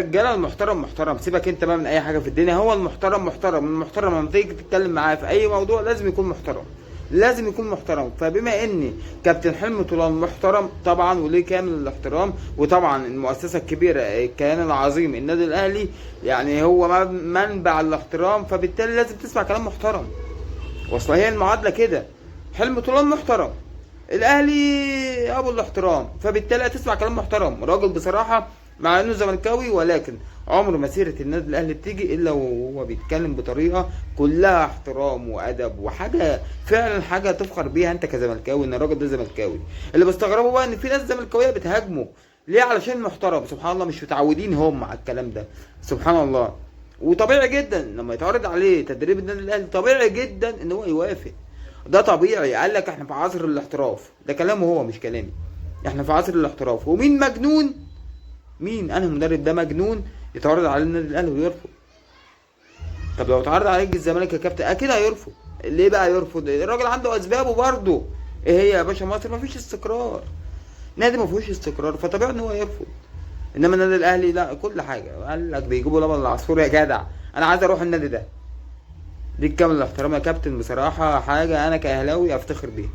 الرجاله المحترم محترم، سيبك انت بقى من اي حاجه في الدنيا، هو المحترم محترم. المحترم لما تيجي تتكلم معاه في اي موضوع لازم يكون محترم، لازم يكون محترم. فبما ان كابتن حلمي طولان محترم طبعا وليه كامل الاحترام، وطبعا المؤسسه الكبيره الكيان العظيم النادي الاهلي يعني هو منبع الاحترام، فبالتالي لازم تسمع كلام محترم. واصل هي المعادله كده، حلمي طولان محترم، الاهلي ابو الاحترام، فبالتالي هتسمع كلام محترم. راجل بصراحه مع انه زملكاوي، ولكن عمر مسيره النادي الاهلي بتيجي الا وهو بيتكلم بطريقه كلها احترام وادب، وحاجه فعلا حاجه تفخر بيها انت كزملكاوي ان الراجل ده زملكاوي. اللي بستغربه بقى ان في ناس زملكاويه بتهاجمه ليه؟ علشان محترم. سبحان الله، مش متعودين هم على الكلام ده، سبحان الله. وطبيعي جدا لما يتعرض عليه تدريب النادي الاهلي، طبيعي جدا ان هو يوافق. ده طبيعي. قال لك احنا في عصر الاحتراف، ده كلامه هو مش كلامي. احنا في عصر الاحتراف، ومين مجنون؟ مين انا مدرب ده مجنون يتعرض عليه النادي الاهلي ويرفض؟ طب لو اتعرض عليك الزمالك يا كابتن اكيد هيرفض. ليه بقى يرفض؟ الراجل عنده اسبابه برضه. ايه هي يا باشا؟ مصر مفيش استقرار، نادي مفيهوش استقرار، فطبيعي ان هو يرفض. انما النادي الاهلي لا، كل حاجه قال لك بيجيبوا لبن العصفور. يا جدع انا عايز اروح النادي ده. دي كامل الاحترام يا كابتن، بصراحه حاجه انا كاهلاوي افتخر بيها.